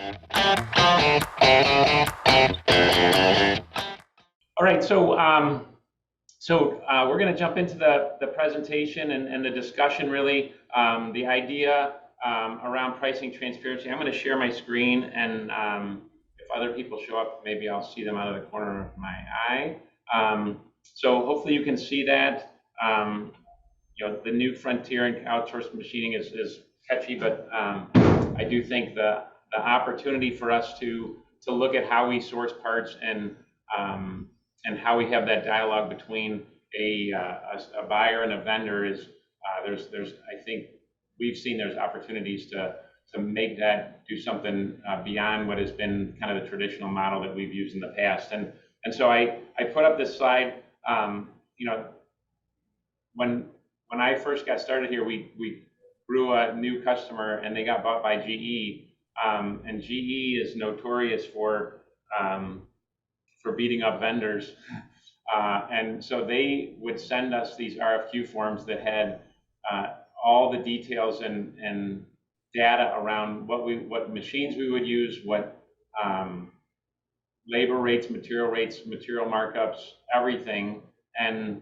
All right, so we're going to jump into the presentation and the discussion, really. The idea around pricing transparency. I'm going to share my screen, and if other people show up, maybe I'll see them out of the corner of my eye. So hopefully you can see that. The new frontier in outsourced machining is catchy, but I do think the opportunity for us to look at how we source parts and how we have that dialogue between a buyer and a vendor is there's I think we've seen there's opportunities to make that do something beyond what has been kind of the traditional model that we've used in the past. And so I put up this slide. When I first got started here, we grew a new customer and they got bought by GE. And GE is notorious for beating up vendors. And so they would send us these RFQ forms that had all the details and data around what machines we would use, what labor rates, material markups, everything. And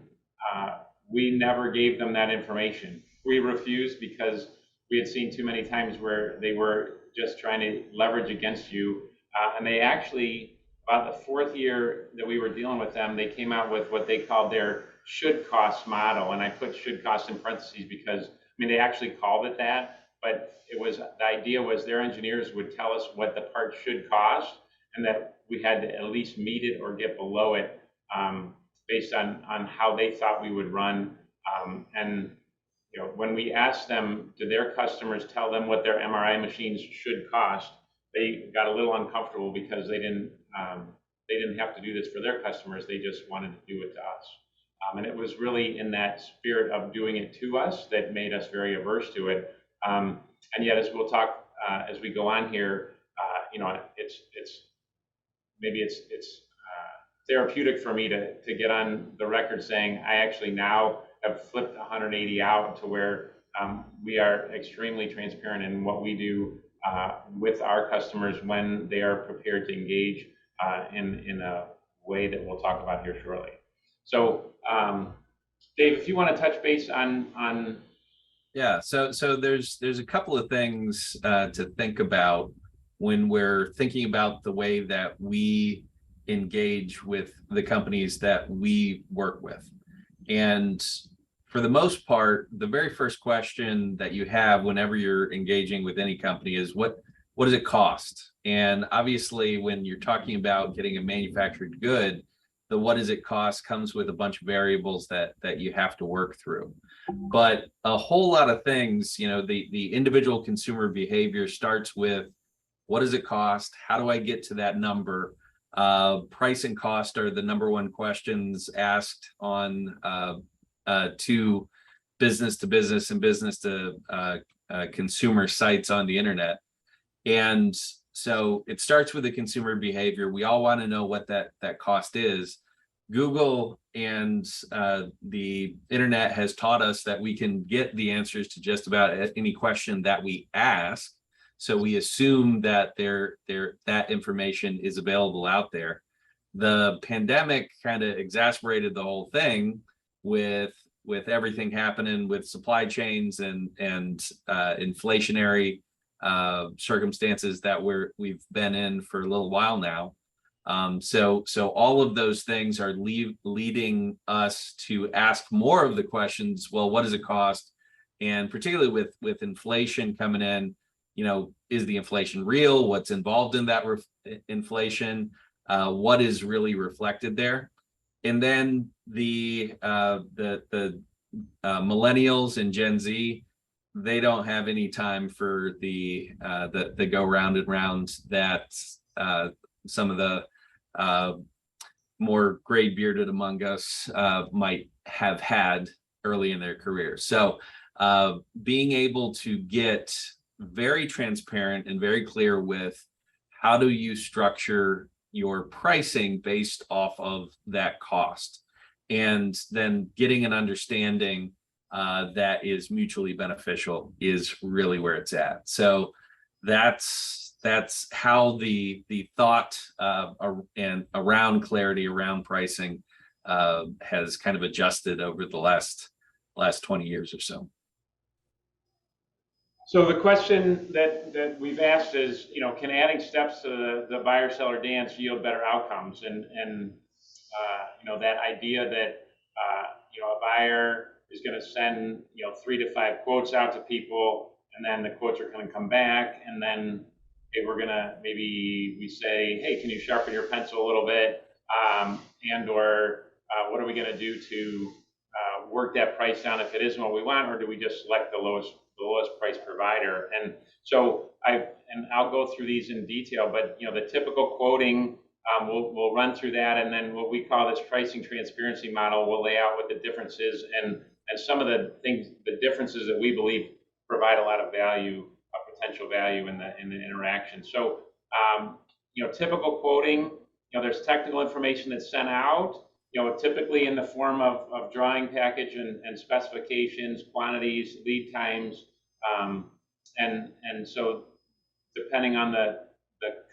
we never gave them that information. We refused because we had seen too many times where they were just trying to leverage against you. And they actually, about the fourth year that we were dealing with them, they came out with what they called their should cost model. And I put should cost in parentheses because, they actually called it that, but the idea was their engineers would tell us what the part should cost and that we had to at least meet it or get below it based on how they thought we would run. And when we asked them, do their customers tell them what their MRI machines should cost, they got a little uncomfortable because they didn't have to do this for their customers. They just wanted to do it to us. And it was really in that spirit of doing it to us that made us very averse to it. And yet, as we'll talk as we go on here, it's therapeutic for me to get on the record saying I actually now have flipped 180 out to where we are extremely transparent in what we do with our customers when they are prepared to engage in a way that we'll talk about here shortly. So, Dave, if you want to touch base on yeah, so there's a couple of things to think about when we're thinking about the way that we engage with the companies that we work with. And for the most part, the very first question that you have whenever you're engaging with any company is what does it cost? And obviously, when you're talking about getting a manufactured good, the what does it cost comes with a bunch of variables that you have to work through. But a whole lot of things, the individual consumer behavior starts with what does it cost? How do I get to that number? Price and cost are the number one questions asked on to business to business and business to consumer sites on the internet. And so it starts with the consumer behavior. We all want to know what that cost is. Google and the internet has taught us that we can get the answers to just about any question that we ask. So we assume that that information is available out there. The pandemic kind of exacerbated the whole thing with everything happening with supply chains and inflationary circumstances that we've been in for a little while now. So all of those things are leading us to ask more of the questions. Well, what does it cost? And particularly with inflation coming in, is the inflation real? What's involved in that inflation? What is really reflected there? And then the millennials and Gen Z, they don't have any time for the go round and round that some of the more gray bearded among us might have had early in their career. So being able to get very transparent and very clear with how do you structure your pricing based off of that cost, and then getting an understanding that is mutually beneficial is really where it's at. So that's that's how the thought and around clarity around pricing has kind of adjusted over the last 20 years or so. So the question that we've asked is, can adding steps to the buyer-seller dance yield better outcomes? And that idea that a buyer is going to send 3 to 5 quotes out to people, and then the quotes are going to come back, and then we're going to we say, hey, can you sharpen your pencil a little bit, and or what are we going to do to work that price down if it isn't what we want, or do we just select the lowest price provider? And so I'll go through these in detail, but the typical quoting, we'll run through that, and then what we call this pricing transparency model, we'll lay out what the difference is and some of the differences that we believe provide a lot of value, potential value in the interaction. So typical quoting, there's technical information that's sent out, typically in the form of drawing package and specifications, quantities, lead times, and so depending on the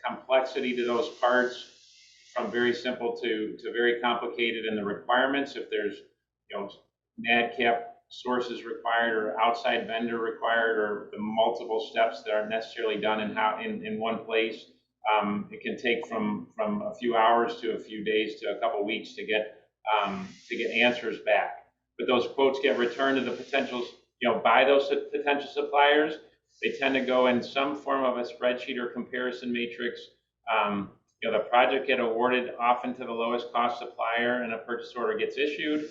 complexity to those parts, from very simple to very complicated in the requirements, if there's NADCAP sources required or outside vendor required, or the multiple steps that aren't necessarily done in one place. It can take from a few hours to a few days to a couple weeks to get answers back. But those quotes get returned to the potentials, by those potential suppliers. They tend to go in some form of a spreadsheet or comparison matrix. The project get awarded often to the lowest cost supplier, and a purchase order gets issued.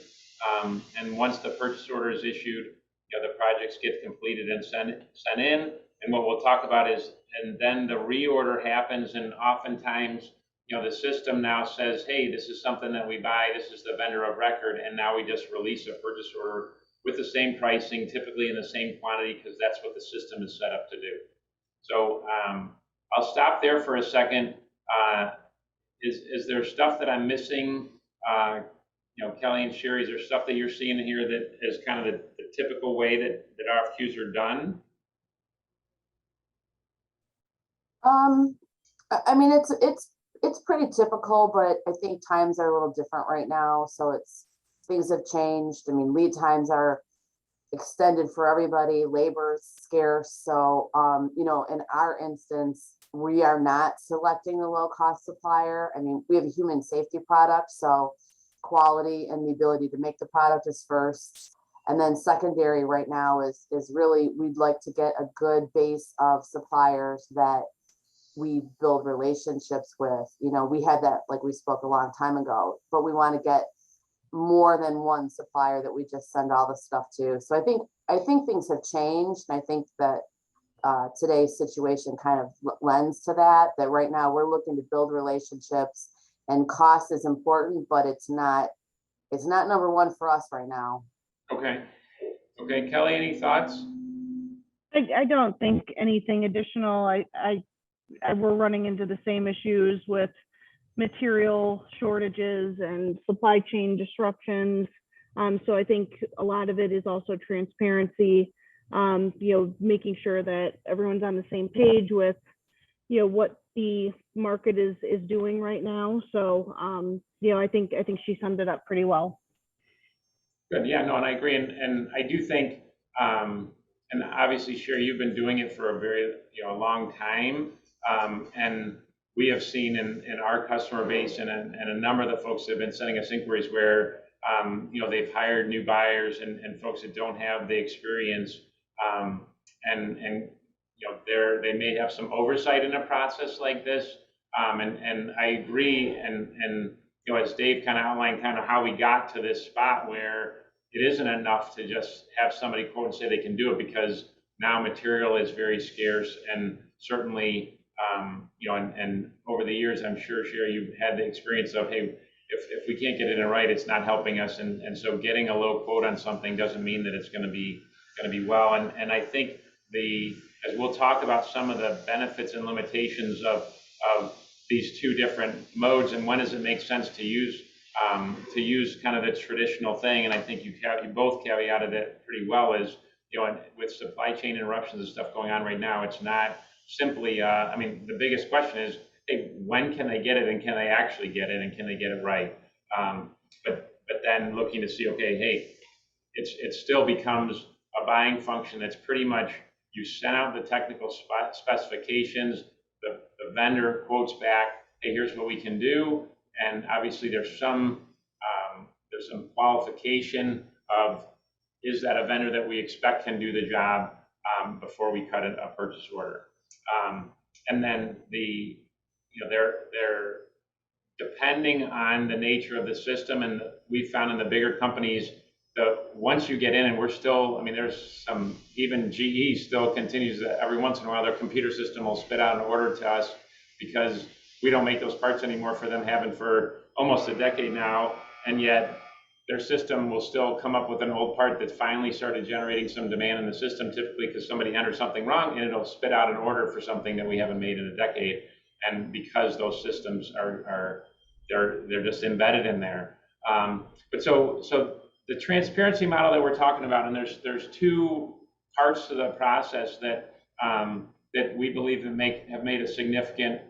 And once the purchase order is issued, the projects get completed and sent in. And what we'll talk about is, and then the reorder happens, and oftentimes, the system now says, hey, this is something that we buy, this is the vendor of record, and now we just release a purchase order with the same pricing, typically in the same quantity, because that's what the system is set up to do. So I'll stop there for a second. Is there stuff that I'm missing? Kelly and Sherry, is there stuff that you're seeing here that is kind of the typical way that RFQs are done? I mean, it's pretty typical, but I think times are a little different right now. So things have changed. I mean, lead times are extended for everybody. Labor is scarce. So, in our instance, we are not selecting a low cost supplier. I mean, we have a human safety product, so quality and the ability to make the product is first. And then secondary right now is really, we'd like to get a good base of suppliers that we build relationships with. We had that, like we spoke a long time ago, but we want to get more than one supplier that we just send all the stuff to. So I think things have changed. And I think that today's situation kind of lends to that right now we're looking to build relationships, and cost is important, but it's not number one for us right now. Okay, Kelly, any thoughts? I don't think anything additional. We're running into the same issues with material shortages and supply chain disruptions. So I think a lot of it is also transparency, making sure that everyone's on the same page with, what the market is doing right now. So, I think she summed it up pretty well. Good. Yeah, no, and I agree. And I do think, and obviously, Sherry, you've been doing it for a very, long time. And we have seen in our customer base and a number of the folks that have been sending us inquiries where, they've hired new buyers and folks that don't have the experience, and they may have some oversight in a process like this. And I agree. And as Dave kind of outlined kind of how we got to this spot where it isn't enough to just have somebody quote and say they can do it, because now material is very scarce, and certainly, and over the years, I'm sure, Sherry, you've had the experience of, hey, if we can't get it in right, it's not helping us. And so getting a low quote on something doesn't mean that it's going to be well. And I think as we'll talk about some of the benefits and limitations of these two different modes, and when does it make sense to use kind of the traditional thing. And I think you both caveated it pretty well, is, with supply chain interruptions and stuff going on right now, it's not simply, I mean, the biggest question is, hey, when can they get it, and can they actually get it, and can they get it right? But then looking to see, okay, hey, it still becomes a buying function that's pretty much, you send out the technical specifications, the vendor quotes back, hey, here's what we can do, and obviously there's some qualification of, is that a vendor that we expect can do the job before we cut a purchase order. And then they're depending on the nature of the system, and we found in the bigger companies, once you get in, and we're still, I mean, there's some, even GE still continues that every once in a while their computer system will spit out an order to us because we don't make those parts anymore for them, having for almost a decade now, and yet their system will still come up with an old part that finally started generating some demand in the system, typically because somebody entered something wrong, and it'll spit out an order for something that we haven't made in a decade. And because those systems they're just embedded in there. But so the transparency model that we're talking about, and there's two parts to the process that that we believe have made a significant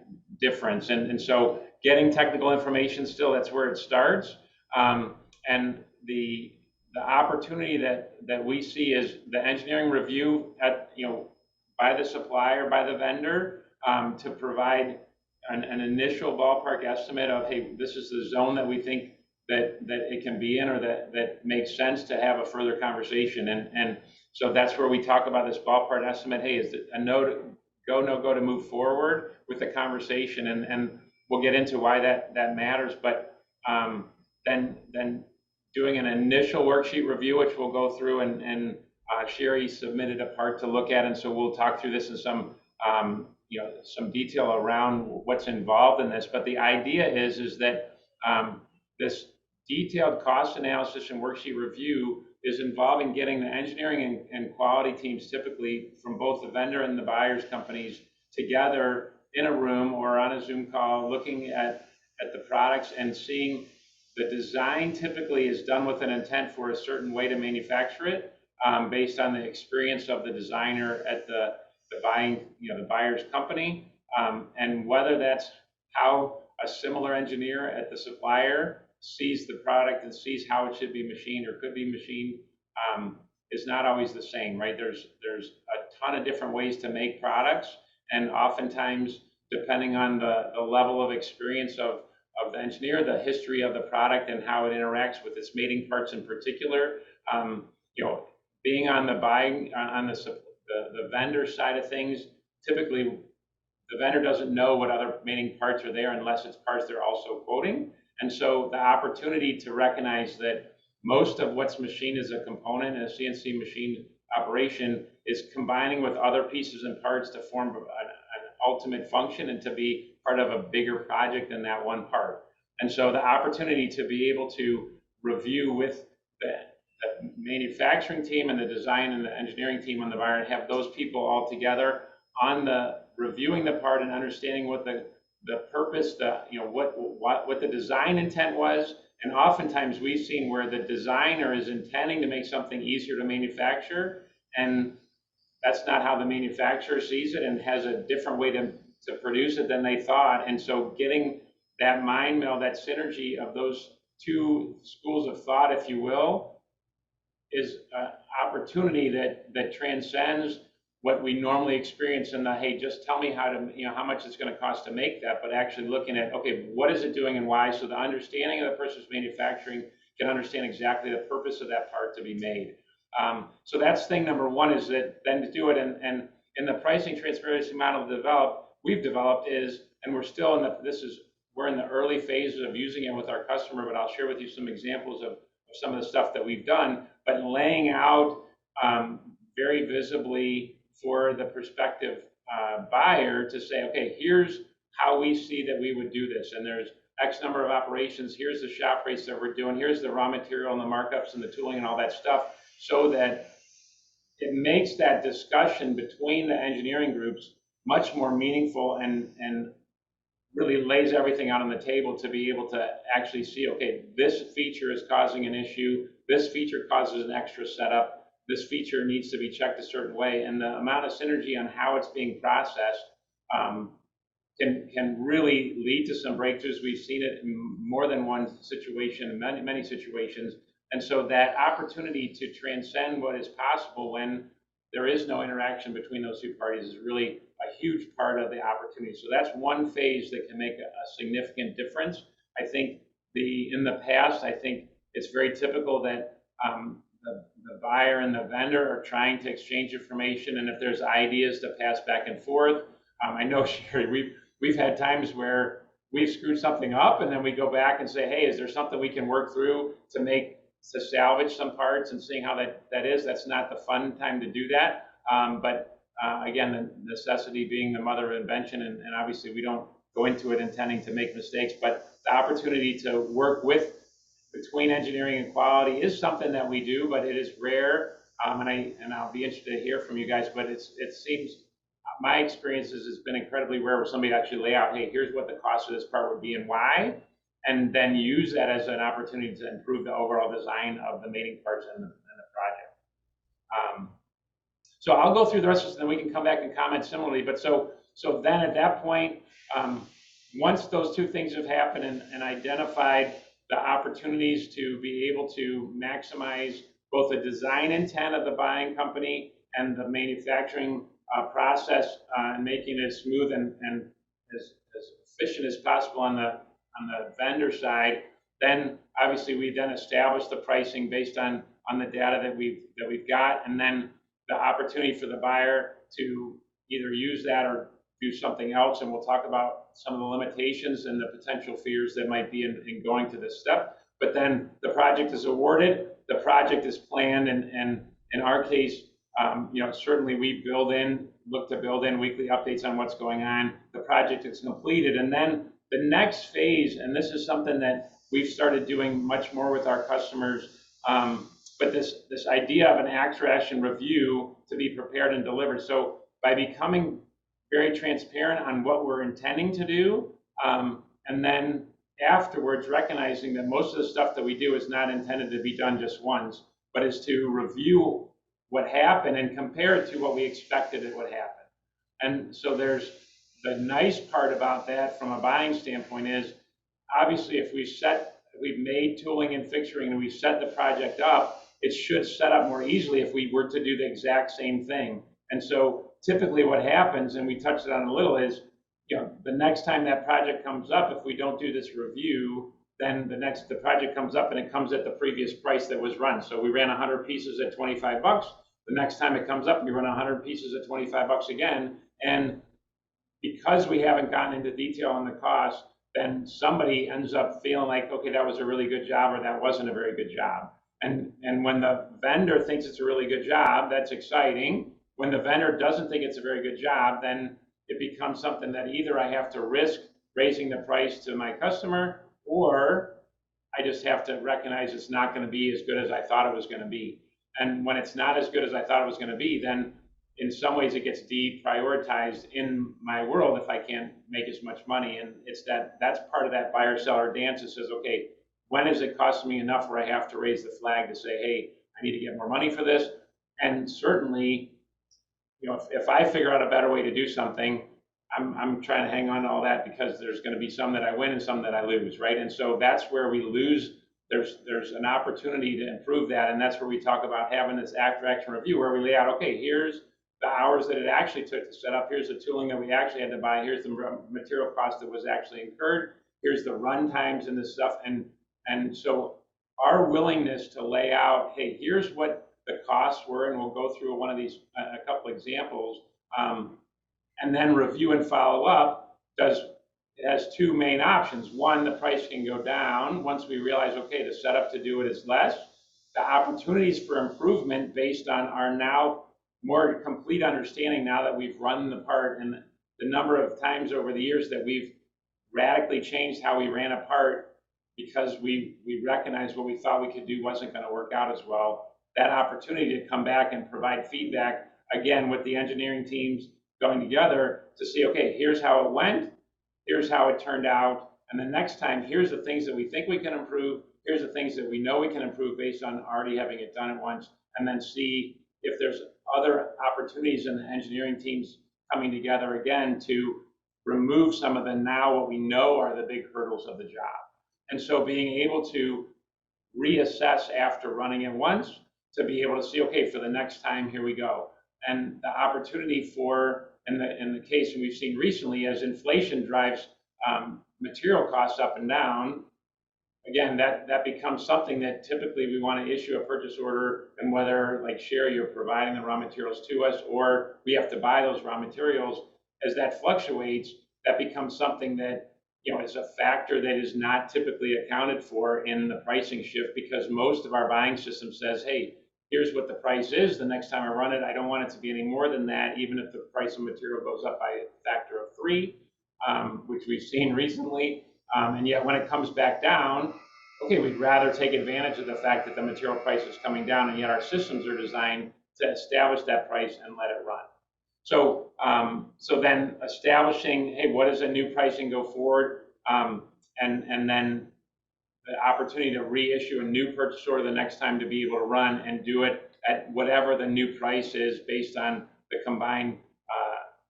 difference. And so getting technical information still, that's where it starts. And the opportunity that we see is the engineering review by the supplier, by the vendor, to provide an initial ballpark estimate of, hey, this is the zone that we think that it can be in, or that makes sense to have a further conversation. And so that's where we talk about this ballpark estimate. Hey, is it a no go to move forward with the conversation? And we'll get into why that matters. But then doing an initial worksheet review, which we'll go through, and Sherry submitted a part to look at, and so we'll talk through this in some detail around what's involved in this. But the idea is that this detailed cost analysis and worksheet review is involving getting the engineering and quality teams, typically from both the vendor and the buyer's companies, together in a room or on a Zoom call, looking at the products and seeing the design. Typically is done with an intent for a certain way to manufacture it, based on the experience of the designer at the buyer's company, and whether that's how a similar engineer at the supplier sees the product and sees how it should be machined or could be machined, is not always the same, right? There's a ton of different ways to make products, and oftentimes, depending on the level of experience of the engineer, the history of the product, and how it interacts with its mating parts in particular, being on the buying, on the vendor side of things, typically the vendor doesn't know what other mating parts are there unless it's parts they're also quoting. And so the opportunity to recognize that most of what's machined as a component in a CNC machine operation is combining with other pieces and parts to form an ultimate function and to be part of a bigger project than that one part. And so the opportunity to be able to review with the manufacturing team and the design and the engineering team on the buyer, and have those people all together on the reviewing the part and understanding what the purpose, what the design intent was. And oftentimes we've seen where the designer is intending to make something easier to manufacture, and that's not how the manufacturer sees it and has a different way to produce it than they thought. And so getting that mind meld, that synergy of those two schools of thought, if you will, is an opportunity that transcends what we normally experience in the, hey, just tell me how much it's going to cost to make that, but actually looking at, okay, what is it doing and why? So the understanding of the person's manufacturing can understand exactly the purpose of that part to be made. So that's thing number one, is that then to do it, and in the pricing transparency model we've developed is, and we're still we're in the early phases of using it with our customer, but I'll share with you some examples of some of the stuff that we've done, but laying out very visibly for the prospective buyer to say, okay, here's how we see that we would do this, and there's X number of operations, here's the shop rates that we're doing, here's the raw material and the markups and the tooling and all that stuff, so that it makes that discussion between the engineering groups much more meaningful, and really lays everything out on the table to be able to actually see, okay, this feature is causing an issue, this feature causes an extra setup, this feature needs to be checked a certain way, and the amount of synergy on how it's being processed can really lead to some breakthroughs. We've seen it in more than one situation, many situations. And so that opportunity to transcend what is possible when there is no interaction between those two parties is really a huge part of the opportunity. So that's one phase that can make a significant difference. I think in the past, I think it's very typical that the buyer and the vendor are trying to exchange information, and if there's ideas to pass back and forth. I know, Sherry, we've had times where we've screwed something up, and then we go back and say, hey, is there something we can work through to salvage some parts, and seeing how that is. That's not the fun time to do that. But again, the necessity being the mother of invention, and obviously we don't go into it intending to make mistakes, but the opportunity to work between engineering and quality is something that we do, but it is rare. And I'll be interested to hear from you guys, but it seems, my experience is it's been incredibly rare where somebody actually lay out, hey, here's what the cost of this part would be and why, and then use that as an opportunity to improve the overall design of the mating parts in the project. So I'll go through the rest of this, and then we can come back and comment similarly. But so then at that point, once those two things have happened and identified the opportunities to be able to maximize both the design intent of the buying company and the manufacturing process, and making it smooth and as efficient as possible on the vendor side, then obviously we then establish the pricing based on the data that we've got, and then the opportunity for the buyer to either use that or do something else. And we'll talk about some of the limitations and the potential fears that might be in going to this step. But then the project is awarded, the project is planned, and in our case, certainly we look to build in weekly updates on what's going on. The project is completed, and then the next phase, and this is something that we've started doing much more with our customers, but this idea of an action review to be prepared and delivered. So by becoming very transparent on what we're intending to do, and then afterwards recognizing that most of the stuff that we do is not intended to be done just once, but is to review what happened and compare it to what we expected it would happen. And so there's the nice part about that from a buying standpoint is, obviously, if we've made tooling and fixturing and we set the project up, it should set up more easily if we were to do the exact same thing. And so typically what happens, and we touched on a little, is the next time that project comes up, if we don't do this review, then the project comes up and it comes at the previous price that was run. So we ran 100 pieces at $25. The next time it comes up, we run 100 pieces at $25 again. And because we haven't gotten into detail on the cost, then somebody ends up feeling like, okay, that was a really good job, or that wasn't a very good job. And when the vendor thinks it's a really good job, that's exciting. When the vendor doesn't think it's a very good job, then it becomes something that either I have to risk raising the price to my customer, or I just have to recognize it's not going to be as good as I thought it was going to be. And when it's not as good as I thought it was going to be, then in some ways it gets deprioritized in my world if I can't make as much money. And that's part of that buyer-seller dance that says, okay, when is it costing me enough where I have to raise the flag to say, hey, I need to get more money for this? And certainly, if I figure out a better way to do something, I'm trying to hang on to all that, because there's going to be some that I win and some that I lose, right? And so that's where we lose. There's an opportunity to improve that, and that's where we talk about having this after-action review, where we lay out, okay, here's the hours that it actually took to set up, here's the tooling that we actually had to buy, here's the material cost that was actually incurred, here's the run times and this stuff, and so our willingness to lay out, hey, here's what the costs were, and we'll go through one of these, a couple examples, and then review and follow up, it has two main options. One, the price can go down once we realize, okay, the setup to do it is less. The opportunities for improvement based on our now more complete understanding, now that we've run the part, and the number of times over the years that we've radically changed how we ran a part because we recognized what we thought we could do wasn't going to work out as well. That opportunity to come back and provide feedback, again, with the engineering teams going together to see, okay, here's how it went, here's how it turned out, and the next time, here's the things that we think we can improve, here's the things that we know we can improve based on already having it done at once, and then see if there's other opportunities in the engineering teams coming together again to remove some of the now what we know are the big hurdles of the job. And so being able to reassess after running it once to be able to see, okay, for the next time, here we go. And the opportunity for, in the case we've seen recently, as inflation drives material costs up and down, again, that becomes something that typically we want to issue a purchase order, and whether, like Sherry, you're providing the raw materials to us, or we have to buy those raw materials, as that fluctuates, that becomes something that, you know, is a factor that is not typically accounted for in the pricing shift, because most of our buying system says, hey, here's what the price is. The next time I run it, I don't want it to be any more than that, even if the price of material goes up by a factor of 3, which we've seen recently. And yet when it comes back down, okay, we'd rather take advantage of the fact that the material price is coming down, and yet our systems are designed to establish that price and let it run. So, so then establishing, hey, what is a new pricing go forward? And then the opportunity to reissue a new purchase order the next time to be able to run and do it at whatever the new price is based on the combined,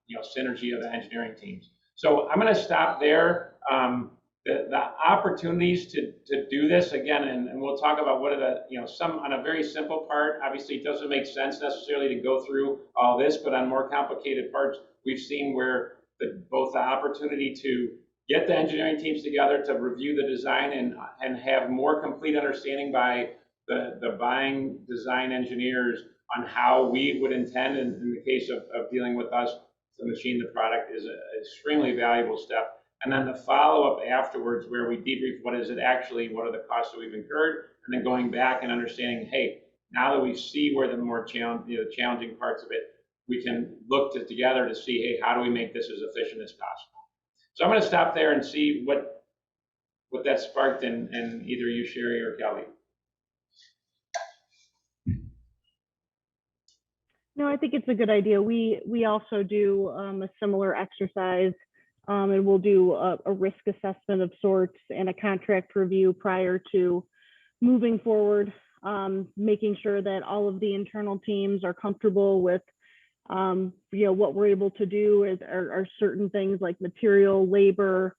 you know, synergy of the engineering teams. So I'm going to stop there. The opportunities to do this again, and we'll talk about what are the, you know, some on a very simple part. Obviously, it doesn't make sense necessarily to go through all this, but on more complicated parts, we've seen where both the opportunity to get the engineering teams together to review the design and have more complete understanding by the buying design engineers on how we would intend, in the case of dealing with us, to machine the product, is an extremely valuable step. And then the follow-up afterwards, where we debrief what is it actually, what are the costs that we've incurred, and then going back and understanding, hey, now that we see where the more challenging parts of it, we can look together to see, hey, how do we make this as efficient as possible? So I'm going to stop there and see what that sparked in either you, Sherry, or Kelly. No, I think it's a good idea. We also do a similar exercise, and we'll do a risk assessment of sorts and a contract review prior to moving forward, making sure that all of the internal teams are comfortable with, you know, what we're able to do are certain things like material, labor,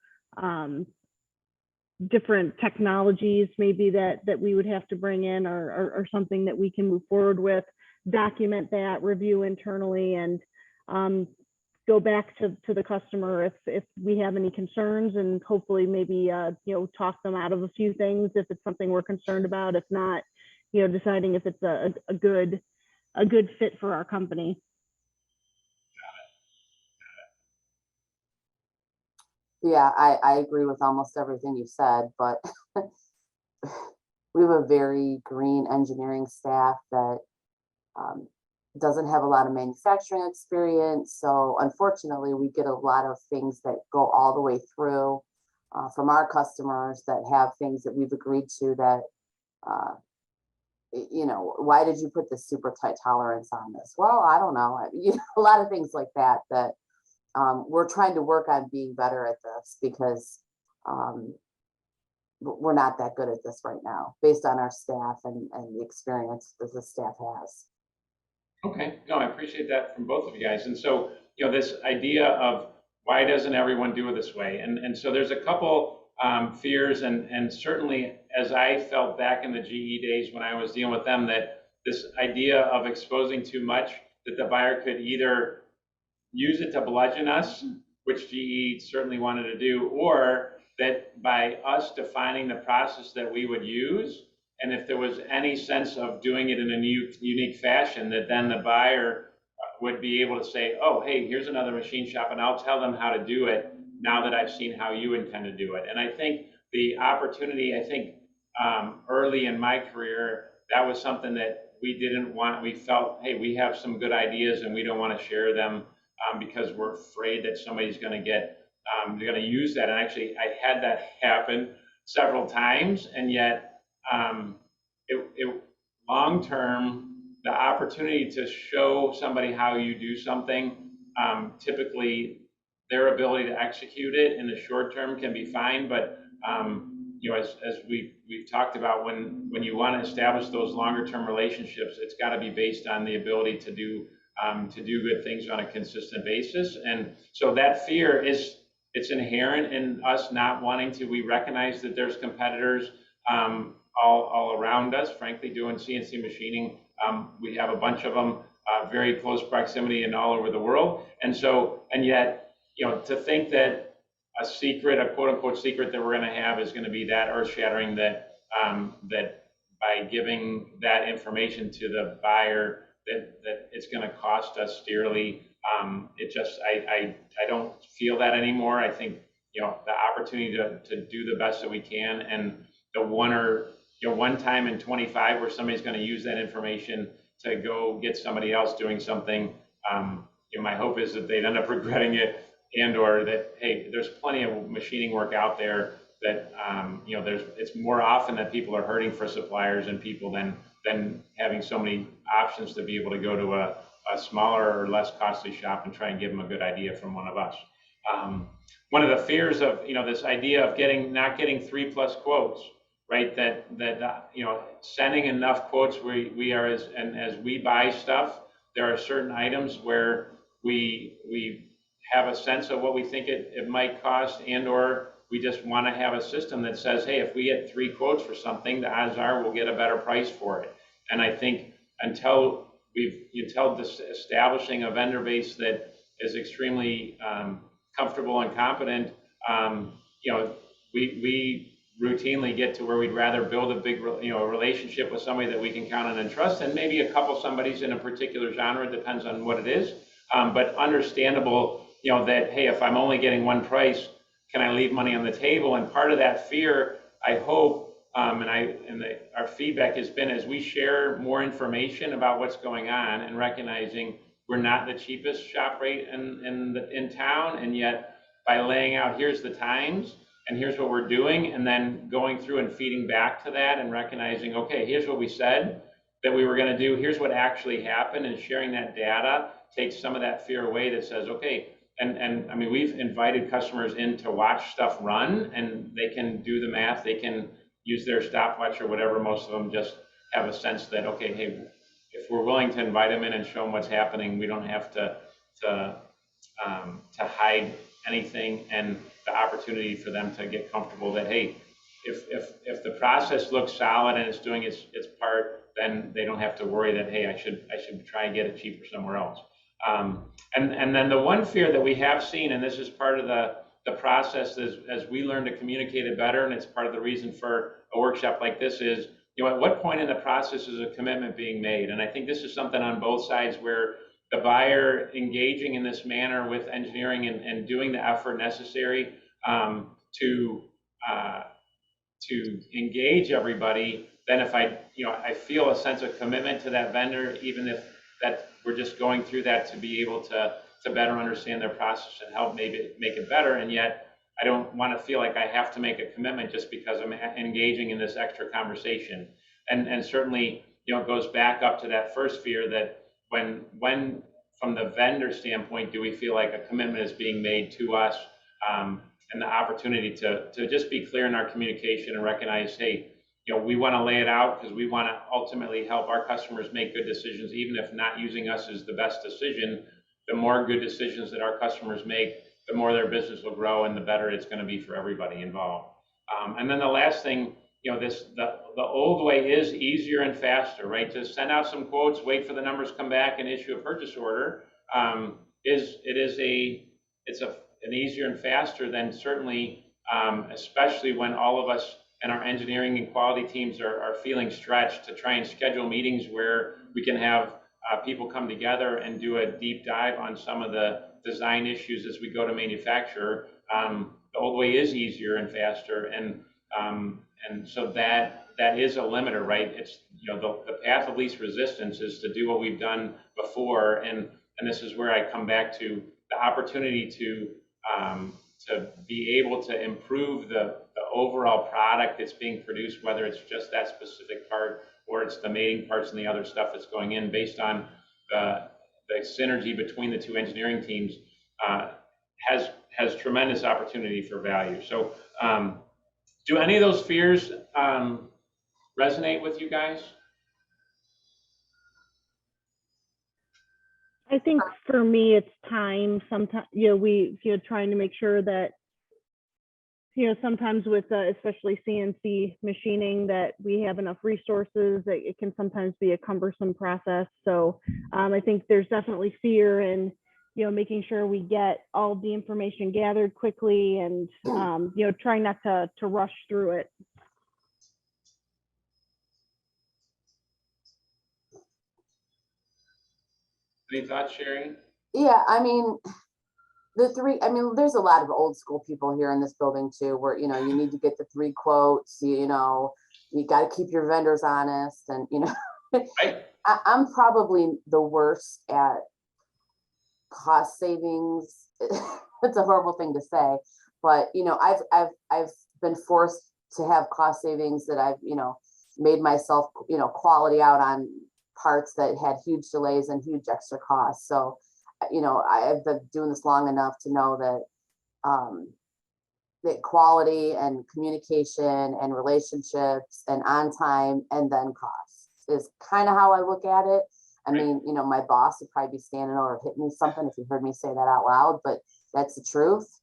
different technologies maybe that we would have to bring in, or something that we can move forward with, document that, review internally, and go back to the customer if we have any concerns, and hopefully maybe you know, talk them out of a few things if it's something we're concerned about. If not, you know, deciding if it's a good fit for our company. Yeah, I agree with almost everything you said, but we have a very green engineering staff that doesn't have a lot of manufacturing experience. So unfortunately, we get a lot of things that go all the way through from our customers that have things that we've agreed to that, you know, why did you put this super tight tolerance on this? Well, I don't know. You know, a lot of things like that we're trying to work on being better at this, because we're not that good at this right now based on our staff and the experience that the staff has. Okay, no, I appreciate that from both of you guys. And so, you know, this idea of why doesn't everyone do it this way? And so there's a couple fears, and certainly as I felt back in the GE days when I was dealing with them, that this idea of exposing too much, that the buyer could either use it to bludgeon us, which GE certainly wanted to do, or that by us defining the process that we would use, and if there was any sense of doing it in a new, unique fashion, that then the buyer would be able to say, oh, hey, here's another machine shop, and I'll tell them how to do it now that I've seen how you intend to do it. And I think the opportunity, early in my career, that was something that we didn't want. We felt, hey, we have some good ideas and we don't want to share them because we're afraid that somebody's going to get, they're going to use that. And actually, I had that happen several times, and yet long term, the opportunity to show somebody how you do something, typically their ability to execute it in the short term can be fine, but as we've talked about, when you want to establish those longer term relationships, it's got to be based on the ability to do good things on a consistent basis. And so that fear it's inherent in us not wanting to. We recognize that there's competitors all around us, frankly, doing CNC machining. We have a bunch of them, very close proximity and all over the world. And yet, to think that a quote unquote secret that we're going to have is going to be that earth shattering that by giving that information to the buyer, that it's going to cost us dearly. I don't feel that anymore. I think, the opportunity to do the best that we can, and the one time in 25 where somebody's going to use that information to go get somebody else doing something, my hope is that they'd end up regretting it, and or that, hey, there's plenty of machining work out there that, it's more often that people are hurting for suppliers and people than having so many options to be able to go to a smaller or less costly shop and try and give them a good idea from one of us. One of the fears of, this idea of not getting 3+ quotes, right? That sending enough quotes, we are as we buy stuff, there are certain items where we have a sense of what we think it might cost, and or we just want to have a system that says, hey, if we get 3 quotes for something, the odds are we'll get a better price for it. And I think until establishing a vendor base that is extremely comfortable and competent, we routinely get to where we'd rather build a big, relationship with somebody that we can count on and trust, and maybe a couple somebody's in a particular genre, depends on what it is. But understandable, that, hey, if I'm only getting one price, can I leave money on the table? And part of that fear, I hope, our feedback has been, as we share more information about what's going on and recognizing we're not the cheapest shop rate in town, and yet by laying out, here's the times and here's what we're doing, and then going through and feeding back to that and recognizing, okay, here's what we said that we were going to do, here's what actually happened, and sharing that data takes some of that fear away that says, okay, and I mean, we've invited customers in to watch stuff run, and they can do the math, they can use their stopwatch or whatever. Most of them just have a sense that, okay, hey, if we're willing to invite them in and show them what's happening, we don't have to hide anything, and the opportunity for them to get comfortable that, hey, if the process looks solid and it's doing its part, then they don't have to worry that, hey, I should try and get it cheaper somewhere else. And then the one fear that we have seen, and this is part of the process as we learn to communicate it better, and it's part of the reason for a workshop like this, is, at what point in the process is a commitment being made? And I think this is something on both sides, where the buyer engaging in this manner with engineering and doing the effort necessary to engage everybody. Then if I feel a sense of commitment to that vendor, even if that we're just going through that to be able to better understand their process and help maybe make it better. And yet I don't want to feel like I have to make a commitment just because I'm engaging in this extra conversation. And certainly, it goes back up to that first fear, that when from the vendor standpoint, do we feel like a commitment is being made to us, and the opportunity to just be clear in our communication and recognize, hey, we want to lay it out because we want to ultimately help our customers make good decisions, even if not using us is the best decision. The more good decisions that our customers make, the more their business will grow, and the better it's going to be for everybody involved. And then the last thing, the old way is easier and faster, right? To send out some quotes, wait for the numbers, come back and issue a purchase order, it's an easier and faster than certainly, especially when all of us and our engineering and quality teams are feeling stretched, to try and schedule meetings where we can have people come together and do a deep dive on some of the design issues as we go to manufacture. The old way is easier and faster, and so that is a limiter, right? It's the path of least resistance is to do what we've done before, and this is where I come back to the opportunity to be able to improve the overall product that's being produced, whether it's just that specific part or it's the mating parts and the other stuff that's going in, based on the synergy between the two engineering teams, has tremendous opportunity for value. So Do any of those fears resonate with you guys? I think for me, it's time. Sometimes, trying to make sure that, sometimes with especially CNC machining, that we have enough resources. That it can sometimes be a cumbersome process. So I think there's definitely fear in, making sure we get all the information gathered quickly, and trying not to rush through it. Any thoughts, Sherry? Yeah, I mean, there's a lot of old school people here in this building too, where, you need to get the 3 quotes, you got to keep your vendors honest. And, Right. I'm probably the worst at cost savings. It's a horrible thing to say, but, I've been forced to have cost savings that I've, made myself, quality out on parts that had huge delays and huge extra costs. So, I've been doing this long enough to know that quality and communication and relationships and on time and then costs is kind of how I look at it. I mean, my boss would probably be standing over hitting me something if he heard me say that out loud, but that's the truth.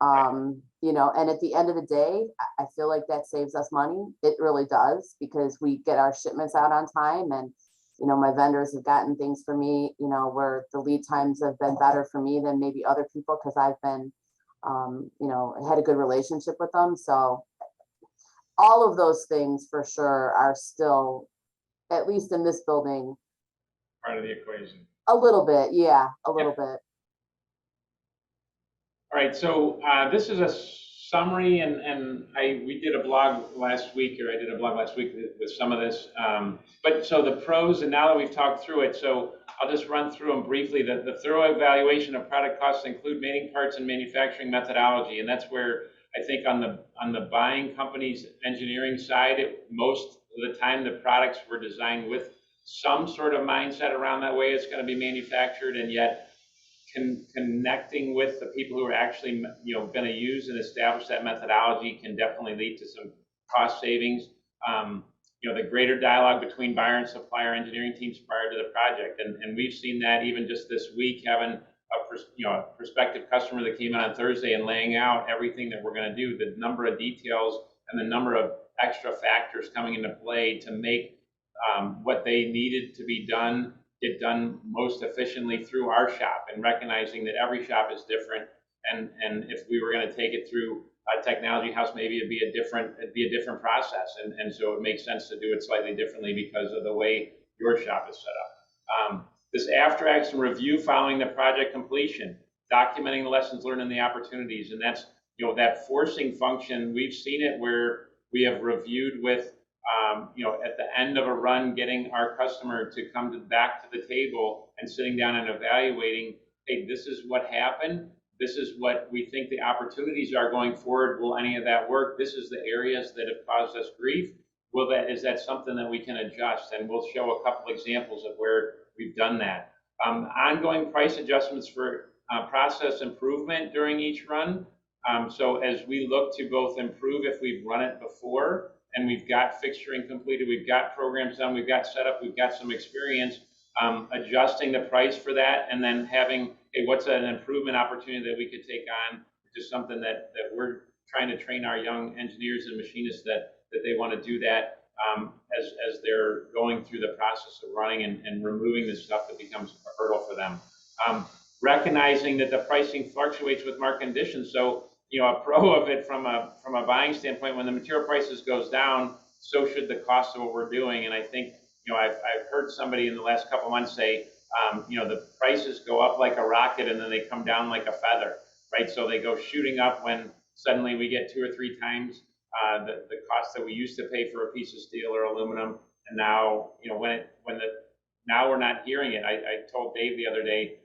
And at the end of the day, I feel like that saves us money. It really does, because we get our shipments out on time, and my vendors have gotten things for me, where the lead times have been better for me than maybe other people, because I've been, had a good relationship with them. So all of those things for sure are still, at least in this building, Part of the equation. a little bit. Yeah, a little bit. All right, so this is a summary, and we did a blog last week, or I did a blog last week with some of this. But so the pros, and now that we've talked through it, so I'll just run through them briefly. The thorough evaluation of product costs include mating parts and manufacturing methodology, and that's where I think on the buying company's engineering side, most of the time the products were designed with some sort of mindset around that way it's going to be manufactured, and yet connecting with the people who are actually going to use and establish that methodology can definitely lead to some cost savings. The greater dialogue between buyer and supplier engineering teams prior to the project, and we've seen that even just this week, having a prospective customer that came in on Thursday and laying out everything that we're going to do, the number of details and the number of extra factors coming into play to make what they needed to be done get done most efficiently through our shop, and recognizing that every shop is different, and if we were going to take it through a technology house, maybe it'd be a different process, and so it makes sense to do it slightly differently because of the way your shop is set up. This after action review following the project completion, documenting the lessons learned and the opportunities, and that's that forcing function. We've seen it where we have reviewed with at the end of a run, getting our customer to come back to the table and sitting down and evaluating, hey, this is what happened. This is what we think the opportunities are going forward. Will any of that work? This is the areas that have caused us grief. Is that something that we can adjust? And we'll show a couple examples of where we've done that. Ongoing price adjustments for process improvement during each run. So as we look to both improve if we've run it before, and we've got fixturing completed, we've got programs done, we've got setup, we've got some experience, adjusting the price for that, and then having, hey, what's an improvement opportunity that we could take on, which is something that we're trying to train our young engineers and machinists that they want to do that as they're going through the process of running and removing the stuff that becomes a hurdle for them. Recognizing that the pricing fluctuates with market conditions. So a pro of it from a buying standpoint, when the material prices goes down, so should the cost of what we're doing. And I think, I've heard somebody in the last couple of months say, the prices go up like a rocket and then they come down like a feather, right? So they go shooting up when suddenly we get 2 or 3 times the cost that we used to pay for a piece of steel or aluminum. And now, now we're not hearing it. I told Dave the other day,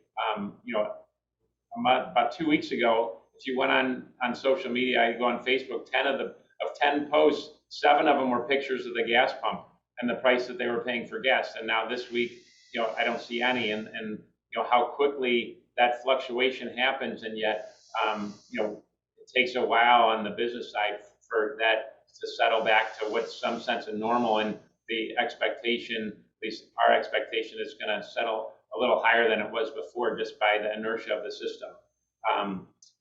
about 2 weeks ago, if you went on social media, I go on Facebook, 10 posts, 7 of them were pictures of the gas pump and the price that they were paying for gas. And now this week, I don't see any, and how quickly that fluctuation happens, and yet, it takes a while on the business side for that to settle back to what's some sense of normal, and the expectation, at least our expectation, is going to settle a little higher than it was before just by the inertia of the system.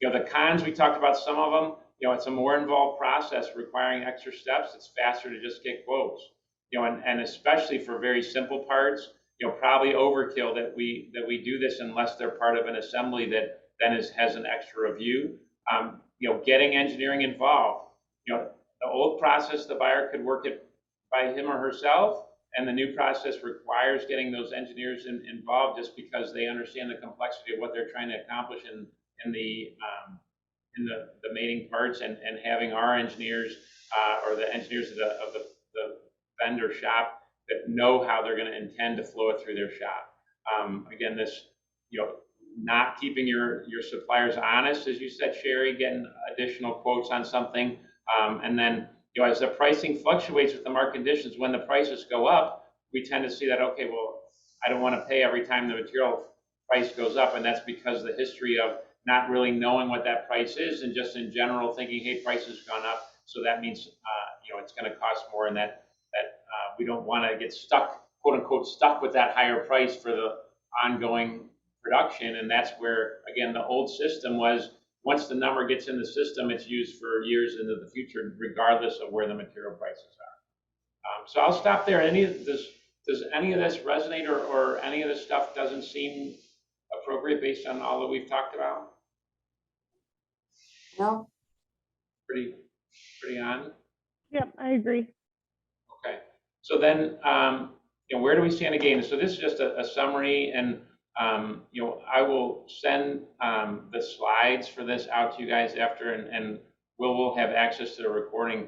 The cons, we talked about some of them. It's a more involved process requiring extra steps. It's faster to just get quotes. And especially for very simple parts, probably overkill that we do this unless they're part of an assembly that then has an extra review. Getting engineering involved. The old process, the buyer could work it by him or herself, and the new process requires getting those engineers involved just because they understand the complexity of what they're trying to accomplish in the mating parts, and having our engineers or the engineers of the vendor shop that know how they're going to intend to flow it through their shop. Again, this, not keeping your suppliers honest, as you said, Sherry, getting additional quotes on something, and then as the pricing fluctuates with the market conditions, when the prices go up, we tend to see that, okay, well, I don't want to pay every time the material price goes up, and that's because the history of not really knowing what that price is, and just in general thinking, hey, price has gone up, so that means it's going to cost more, and that we don't want to get stuck, quote unquote, stuck with that higher price for the ongoing production. And that's where, again, the old system was, once the number gets in the system, it's used for years into the future, regardless of where the material prices are. So I'll stop there. Does any of this resonate, or any of this stuff doesn't seem appropriate based on all that we've talked about? No. Pretty on? Yep, I agree. Okay. So then, where do we stand again? So this is just a summary, and I will send the slides for this out to you guys after, and we'll have access to the recording.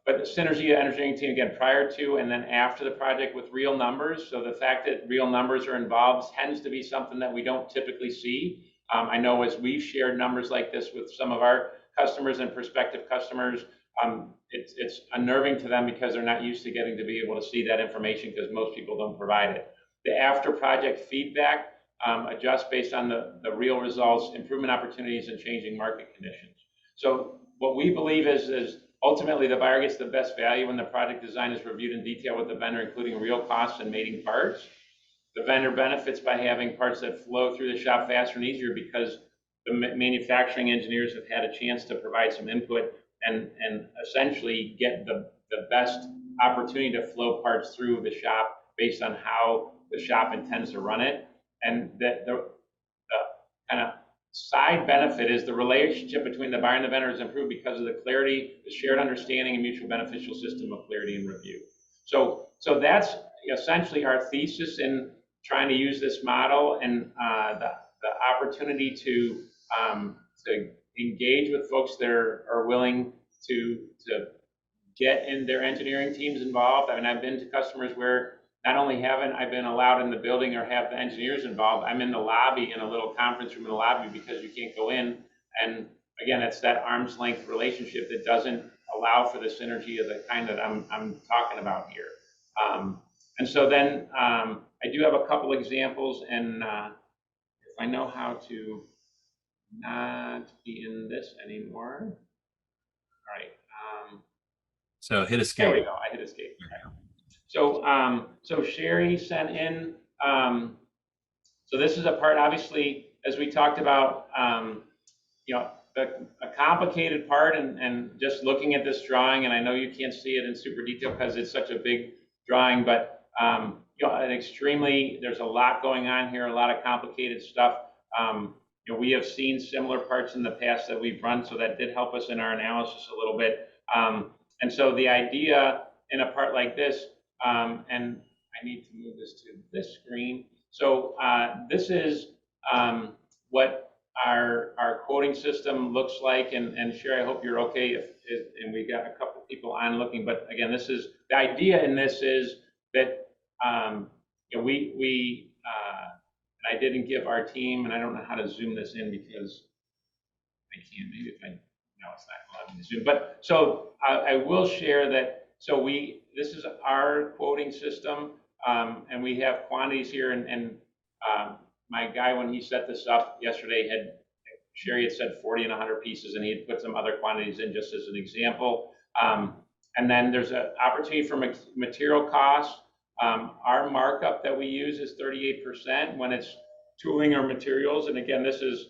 But the Synergy engineering team, again, prior to and then after the project with real numbers. So the fact that real numbers are involved tends to be something that we don't typically see. I know as we've shared numbers like this with some of our customers and prospective customers, it's unnerving to them because they're not used to getting to be able to see that information, because most people don't provide it. The after project feedback adjusts based on the real results, improvement opportunities, and changing market conditions. So what we believe is ultimately the buyer gets the best value when the project design is reviewed in detail with the vendor, including real costs and mating parts. The vendor benefits by having parts that flow through the shop faster and easier because the manufacturing engineers have had a chance to provide some input and essentially get the best opportunity to flow parts through the shop based on how the shop intends to run it. And that the kind of side benefit is the relationship between the buyer and the vendor is improved because of the clarity, the shared understanding, and mutual beneficial system of clarity and review. So that's essentially our thesis in trying to use this model, and the opportunity to engage with folks that are willing to get in their engineering teams involved. I mean, I've been to customers where not only haven't I been allowed in the building or have the engineers involved, I'm in the lobby, in a little conference room in the lobby, because you can't go in. And again, it's that arm's length relationship that doesn't allow for the synergy of the kind that I'm talking about here. And so then I do have a couple examples, and if I know how to not be in this anymore. All right. So hit escape. There we go. I hit escape. Okay. So Sherry sent in, so this is a part, obviously, as we talked about, a complicated part, and just looking at this drawing, and I know you can't see it in super detail because it's such a big drawing, but there's a lot going on here, a lot of complicated stuff. We have seen similar parts in the past that we've run, so that did help us in our analysis a little bit. And so the idea in a part like this, and I need to move this to this screen. So this is what our quoting system looks like. And Sherry, I hope you're okay and we got a couple people on looking, but again, this is, the idea in this is that I didn't give our team, and I don't know how to zoom this in because I can't, maybe if I, no, it's not allowing me to zoom. But so I will share that, so this is our quoting system, and we have quantities here, and my guy, when he set this up yesterday, Sherry had said 40 and 100 pieces, and he had put some other quantities in just as an example. And then there's an opportunity for material costs. Our markup that we use is 38% when it's tooling or materials. And again, this is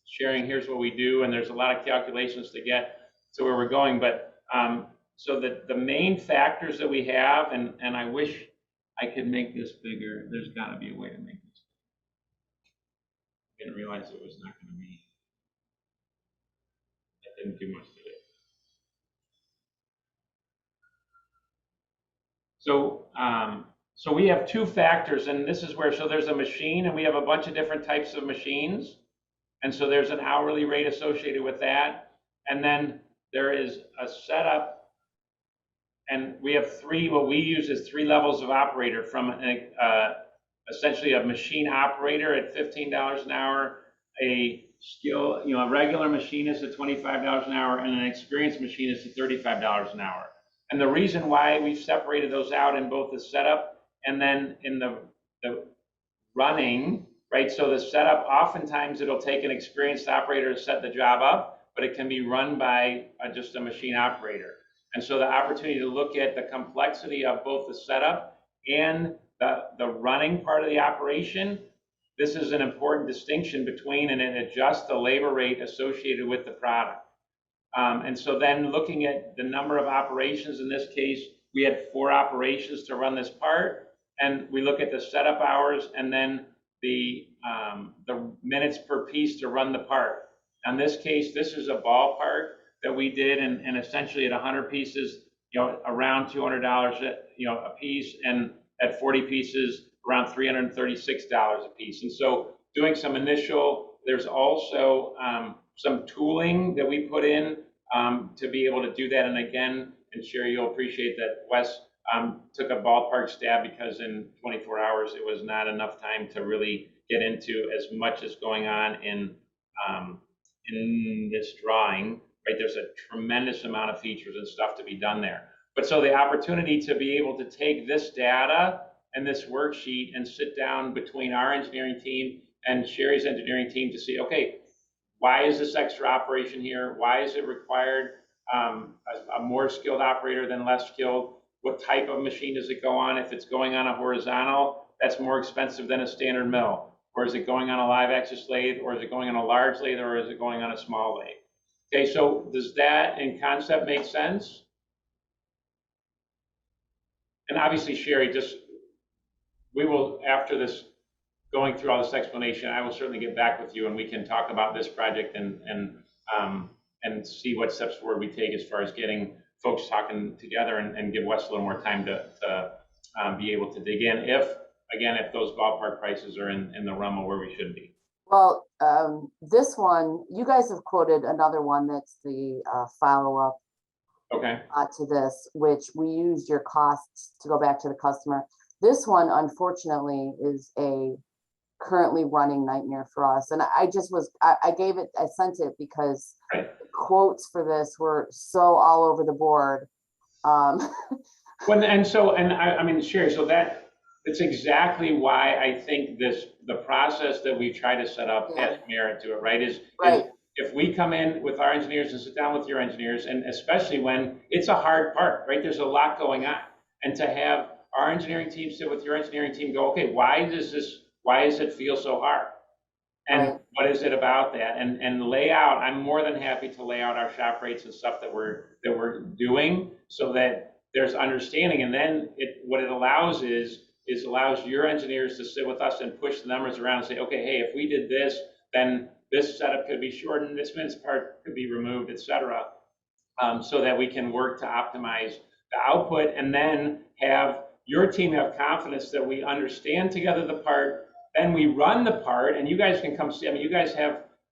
sharing, here's what we do, and there's a lot of calculations to get to where we're going. But so the main factors that we have, and I wish I could make this bigger. There's got to be a way to make this. I didn't realize it was not going to be. That didn't do much to it. So we have two factors, and this is where, so there's a machine, and we have a bunch of different types of machines. And so there's an hourly rate associated with that. And then there is a setup, and we have what we use is 3 levels of operator, from essentially a machine operator at $15 an hour, a a regular machinist at $25 an hour, and an experienced machinist at $35 an hour. And the reason why we've separated those out in both the setup and then in the running, right? So the setup, oftentimes it'll take an experienced operator to set the job up, but it can be run by just a machine operator. And so the opportunity to look at the complexity of both the setup and the running part of the operation, this is an important distinction between, and it adjusts the labor rate associated with the product. And so then looking at the number of operations, in this case, we had 4 operations to run this part, and we look at the setup hours and then the minutes per piece to run the part. In this case, this is a ballpark that we did, and essentially at 100 pieces, around $200 a piece, and at 40 pieces, around $336 a piece. And so doing some initial, there's also some tooling that we put in to be able to do that. And again, and Sherry, you'll appreciate that Wes took a ballpark stab, because in 24 hours, it was not enough time to really get into as much as going on in this drawing, right? There's a tremendous amount of features and stuff to be done there. But so the opportunity to be able to take this data and this worksheet and sit down between our engineering team and Sherry's engineering team to see, okay, why is this extra operation here? Why is it required a more skilled operator than less skilled? What type of machine does it go on? If it's going on a horizontal, that's more expensive than a standard mill. Or is it going on a live axis lathe? Or is it going on a large lathe? Or is it going on a small lathe? Okay, so does that in concept make sense? And obviously, Sherry, we will, after this, going through all this explanation, I will certainly get back with you, and we can talk about this project and see what steps forward we take as far as getting folks talking together, and give Wes a little more time to be able to dig in, if those ballpark prices are in the realm of where we should be. Well, this one, you guys have quoted another one that's the follow-up Okay. to this, which we used your costs to go back to the customer. This one, unfortunately, is a currently running nightmare for us. And I sent it because Right. quotes for this were so all over the board. I mean, Sherry, so that's exactly why I think the process that we try to set up has merit to it, right? Is if we come in with our engineers and sit down with your engineers, and especially when it's a hard part, right? There's a lot going on, and to have our engineering team sit with your engineering team, go, okay, why does it feel so hard? And what is it about that? And lay out, I'm more than happy to lay out our shop rates and stuff that we're doing, so that there's understanding. And then what it allows is allows your engineers to sit with us and push the numbers around and say, okay, hey, if we did this, then this setup could be shortened, this mince part could be removed, et cetera, so that we can work to optimize the output, and then have your team have confidence that we understand together the part. Then we run the part, and you guys can come see. I mean,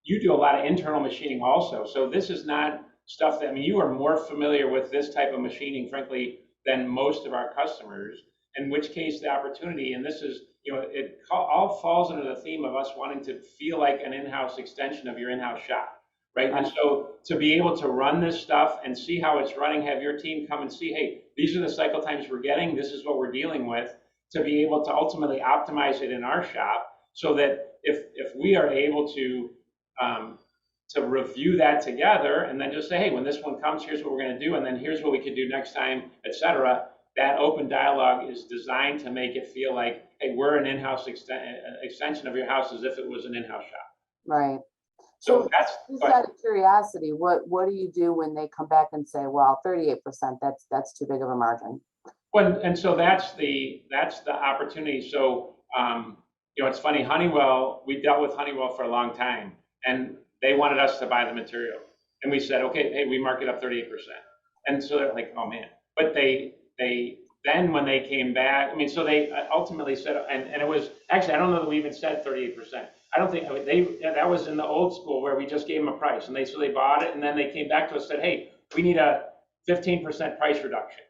you do a lot of internal machining also. So this is not stuff that, I mean, you are more familiar with this type of machining, frankly, than most of our customers, in which case the opportunity, and this is, it all falls under the theme of us wanting to feel like an in-house extension of your in-house shop, right? And so to be able to run this stuff and see how it's running, have your team come and see, hey, these are the cycle times we're getting, this is what we're dealing with, to be able to ultimately optimize it in our shop, so that if we are able to to review that together and then just say, hey, when this one comes, here's what we're going to do, and then here's what we could do next time, et cetera. That open dialogue is designed to make it feel like, hey, we're an in-house extension of your house as if it was an in-house shop. Right. So So that's, just out of curiosity, what do you do when they come back and say, well, 38%, that's too big of a margin? well, and so that's the opportunity. So it's funny, Honeywell, we dealt with Honeywell for a long time, and they wanted us to buy the material. And we said, okay, hey, we mark it up 38%. And so they're like, oh man. But they then when they came back, I mean, so they ultimately said, and it was, actually, I don't know that we even said 38%. I don't think, that was in the old school where we just gave them a price. And so they bought it, and then they came back to us and said, hey, we need a 15% price reduction.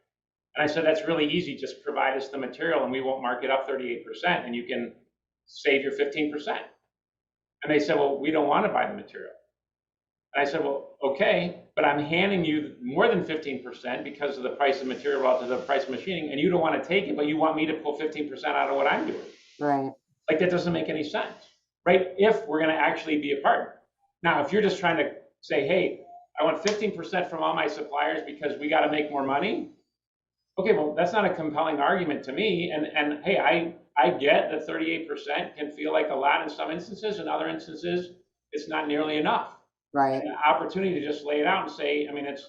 And I said, that's really easy. Just provide us the material and we won't mark it up 38% and you can save your 15%. And they said, well, we don't want to buy the material. And I said, well, okay, but I'm handing you more than 15% because of the price of material relative to the price of machining, and you don't want to take it, but you want me to pull 15% out of what I'm doing. Right. Like, that doesn't make any sense, right? If we're going to actually be a partner. Now, if you're just trying to say, hey, I want 15% from all my suppliers because we got to make more money. Okay, well, that's not a compelling argument to me. And hey, I get that 38% can feel like a lot in some instances. In other instances, it's not nearly enough. Right. An opportunity to just lay it out and say, I mean, it's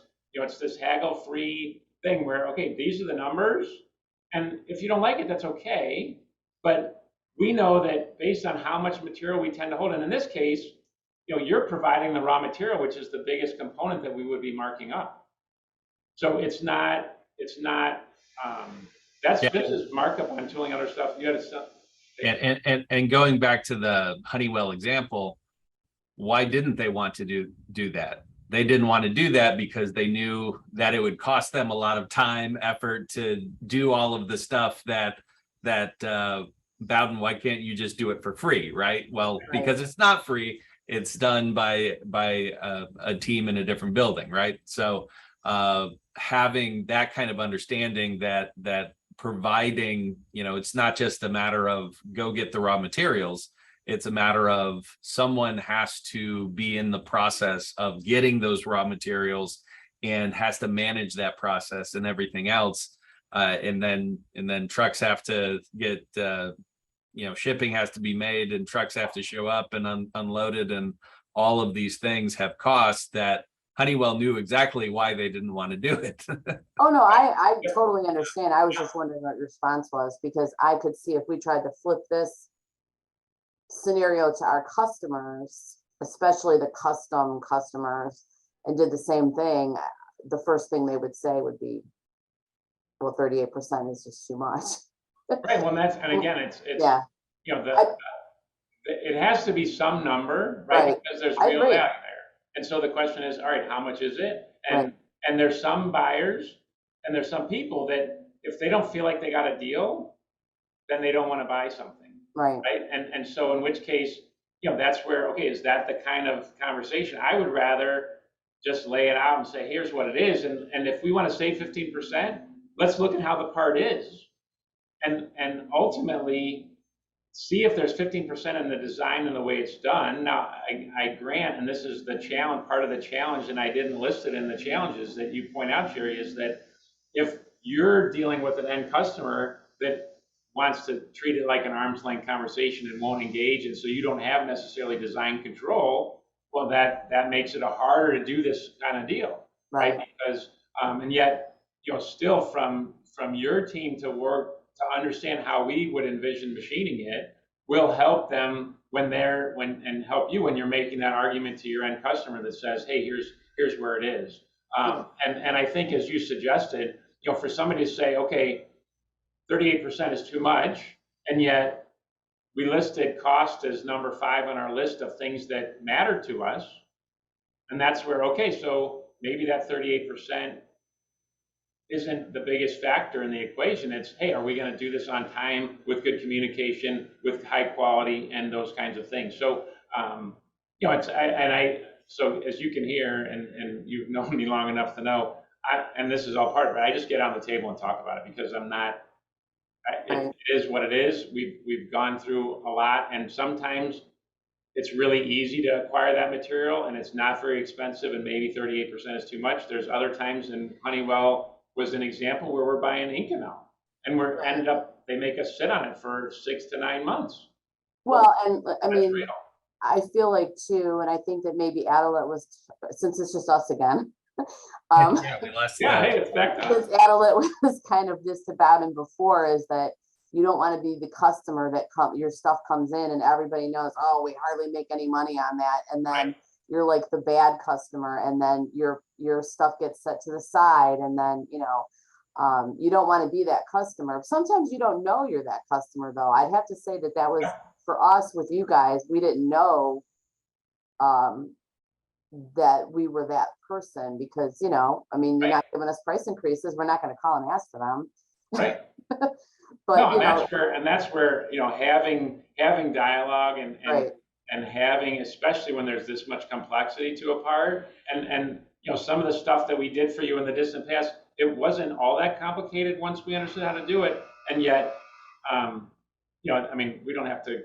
this haggle-free thing where, okay, these are the numbers, and if you don't like it, that's okay. But we know that based on how much material we tend to hold, and in this case, you're providing the raw material, which is the biggest component that we would be marking up. So it's not. This is markup on tooling, other stuff. You had stuff. And going back to the Honeywell example, why didn't they want to do that? They didn't want to do that because they knew that it would cost them a lot of time, effort to do all of the stuff that Bowden, why can't you just do it for free, right? Well, because it's not free, it's done by a team in a different building, right? So having that kind of understanding that providing, it's not just a matter of go get the raw materials. It's a matter of someone has to be in the process of getting those raw materials and has to manage that process and everything else. And then trucks have to get, shipping has to be made and trucks have to show up and unloaded, and all of these things have costs that Honeywell knew exactly why they didn't want to do it. Oh, no, I totally understand. I was just wondering what your response was, because I could see if we tried to flip this scenario to our customers, especially the custom customers, and did the same thing, the first thing they would say would be, well, 38% is just too much. Right. Well, and again, it's yeah. It has to be some number, right? Because there's real value there. And so the question is, all right, how much is it? And there's some buyers and there's some people that if they don't feel like they got a deal, then they don't want to buy something. Right. And so in which case, that's where, okay, is that the kind of conversation? I would rather just lay it out and say, here's what it is. And if we want to save 15%, let's look at how the part is. And ultimately see if there's 15% in the design and the way it's done. Now, I grant, and this is the challenge, part of the challenge, and I didn't list it in the challenges that you point out, Sherry, is that if you're dealing with an end customer that wants to treat it like an arm's length conversation and won't engage, and so you don't have necessarily design control, well, that makes it harder to do this kind of deal, right? Because, and yet, still from your team to work to understand how we would envision machining it will help them and help you when you're making that argument to your end customer that says, hey, here's where it is. And I think, as you suggested, for somebody to say, okay, 38% is too much, and yet we listed cost as number 5 on our list of things that matter to us, and that's where, okay, so maybe that 38% isn't the biggest factor in the equation. It's, hey, are we going to do this on time with good communication, with high quality, and those kinds of things. So, so as you can hear, and you've known me long enough to know, and this is all part of it, I just get on the table and talk about it because I'm not, it is what it is. We've gone through a lot, and sometimes it's really easy to acquire that material and it's not very expensive and maybe 38% is too much. There's other times, and Honeywell was an example where we're buying Inconel and they make us sit on it for 6 to 9 months. Well, and I That's mean, real. I feel like too, and I think that maybe Adelit was, since it's just us again. Yeah, we lost Yeah, that. hey, it's back to Because us. Adelit was kind of just about him before, is that you don't want to be the customer that your stuff comes in and everybody knows, oh, we hardly make any money on that. And then Right. you're like the bad customer, and then your stuff gets set to the side, and then, you don't want to be that customer. Sometimes you don't know you're that customer, though. I'd have to say that was for us with you guys. We didn't know that we were that person, because, I mean, you're Right. not giving us price increases. We're not going to call and ask for them. Right. But No, and that's where, having dialogue right. and having, especially when there's this much complexity to a part, and some of the stuff that we did for you in the distant past, it wasn't all that complicated once we understood how to do it. And yet, I mean, we don't have to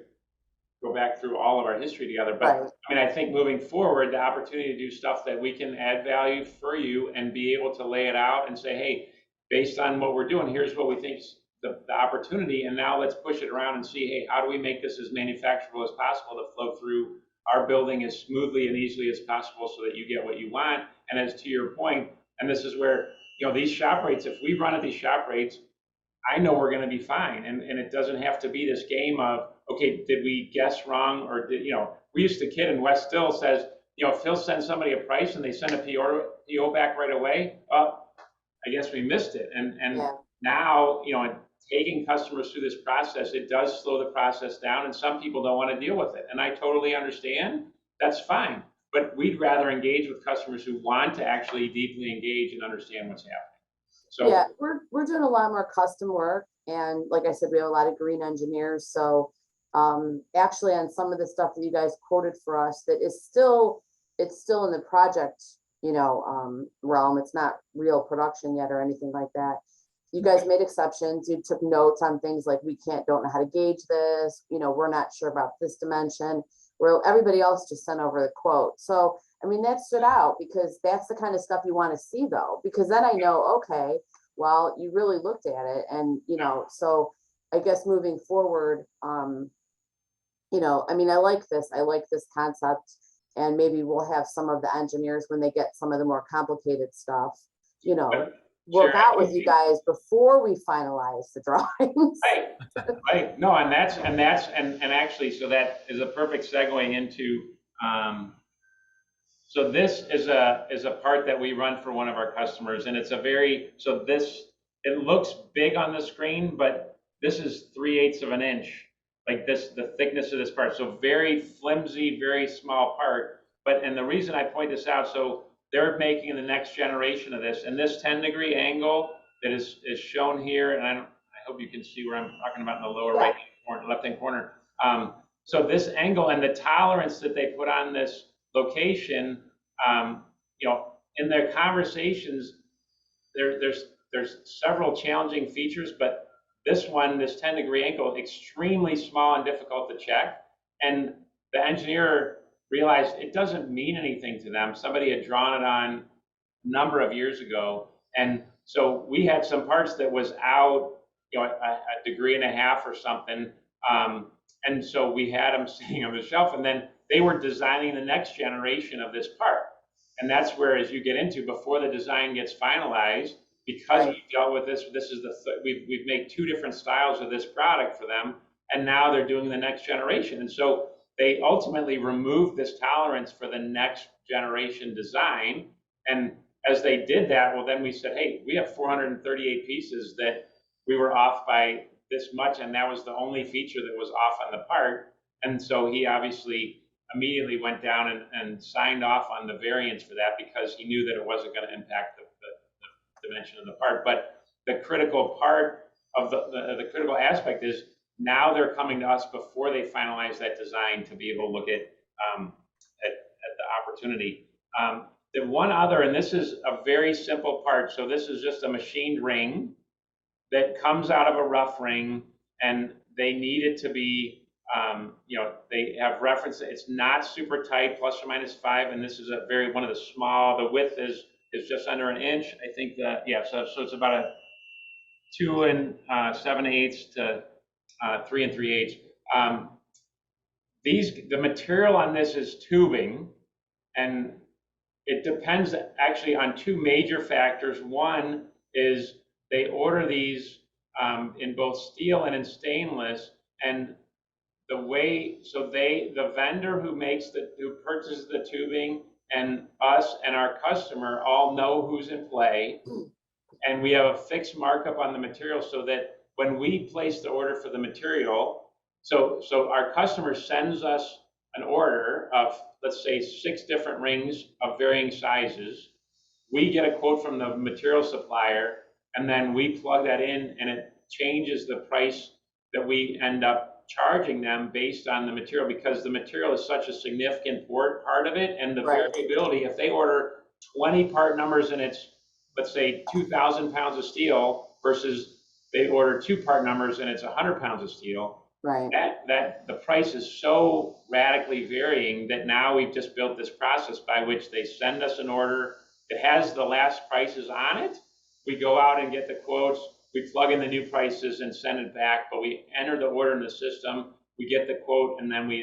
go back through all of our history together, but Right. I mean, I think moving forward, the opportunity to do stuff that we can add value for you and be able to lay it out and say, hey, based on what we're doing, here's what we think is the opportunity, and now let's push it around and see, hey, how do we make this as manufacturable as possible to flow through our building as smoothly and easily as possible so that you get what you want. And as to your point, and this is where, these shop rates, if we run at these shop rates, I know we're going to be fine. And it doesn't have to be this game of, okay, did we guess wrong? Or we used to kid, and Wes still says, if Phil sends somebody a price and they send a PO back right away, oh, I guess we missed it. And Yeah. now, taking customers through this process, it does slow the process down, and some people don't want to deal with it. And I totally understand. That's fine. But we'd rather engage with customers who want to actually deeply engage and understand what's happening. So Yeah, we're doing a lot more custom work, and like I said, we have a lot of green engineers. So actually, on some of the stuff that you guys quoted for us, it's still in the project, realm. It's not real production yet or anything like that. You guys made exceptions. You took notes on things like, we don't know how to gauge this. We're not sure about this dimension. Where everybody else just sent over the quote. So I mean, that stood out, because that's the kind of stuff you want to see, though, because then I know, okay, well, you really looked at it. And, so I guess moving forward, I mean, I like this concept, and maybe we'll have some of the engineers, when they get some of the more complicated stuff, work out with you guys before we finalize the drawings. Right. No, and actually, so that is a perfect segue into, so this is a part that we run for one of our customers, and it's it looks big on the screen, but this is 3/8 of an inch, like this, the thickness of this part. So very flimsy, very small part. And the reason I point this out, so they're making the next generation of this, and this 10-degree angle that is shown here, and I hope you can see where I'm talking about in the lower right corner, left-hand corner. So this angle and the tolerance that they put on this location, in their conversations, there's several challenging features, but this 10-degree angle, extremely small and difficult to check. And the engineer realized it doesn't mean anything to them. Somebody had drawn it on a number of years ago. And so we had some parts that was out, a degree and a half or something. And so we had them sitting on the shelf, and then they were designing the next generation of this part. And that's where, as you get into, before the design gets finalized, because we dealt with this is we've made 2 different styles of this product for them, and now they're doing the next generation. And so they ultimately removed this tolerance for the next generation design. And as they did that, well, then we said, hey, we have 438 pieces that we were off by this much, and that was the only feature that was off on the part. And so he obviously immediately went down and signed off on the variance for that, because he knew that it wasn't going to impact the dimension of the part. But the critical part of the critical aspect is, now they're coming to us before they finalize that design to be able to look at the opportunity. The one other, and this is a very simple part, so this is just a machined ring that comes out of a rough ring, and they need it to be You know, they have reference, it's not super tight, ±5, and this is a one of the small, the width is just under an inch. I think that, yeah, so it's about a 2 7/8 to 3 3/8. The material on this is tubing, and it depends actually on two major factors. One is they order these in both steel and in stainless, and the way, so the vendor who purchases the tubing and us and our customer all know who's in play, and we have a fixed markup on the material so that when we place the order for the material, so our customer sends us an order of, let's say, 6 different rings of varying sizes. We get a quote from the material supplier, and then we plug that in, and it changes the price that we end up charging them based on the material, because the material is such a significant part of it, and the variability. If they order 20 part numbers and it's, let's say, 2,000 pounds of steel versus they order 2 part numbers and it's 100 pounds of steel, Right. that the price is so radically varying that now we've just built this process by which they send us an order that has the last prices on it. We go out and get the quotes, we plug in the new prices and send it back, but we enter the order in the system, we get the quote, and then we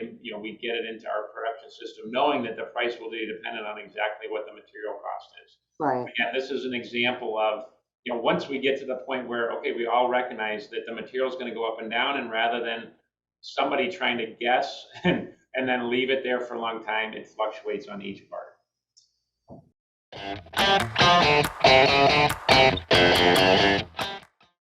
get it into our production system, knowing that the price will be dependent on exactly what the material cost is. Right. Again, this is an example of, once we get to the point where, okay, we all recognize that the material is going to go up and down, and rather than somebody trying to guess and then leave it there for a long time, it fluctuates on each part.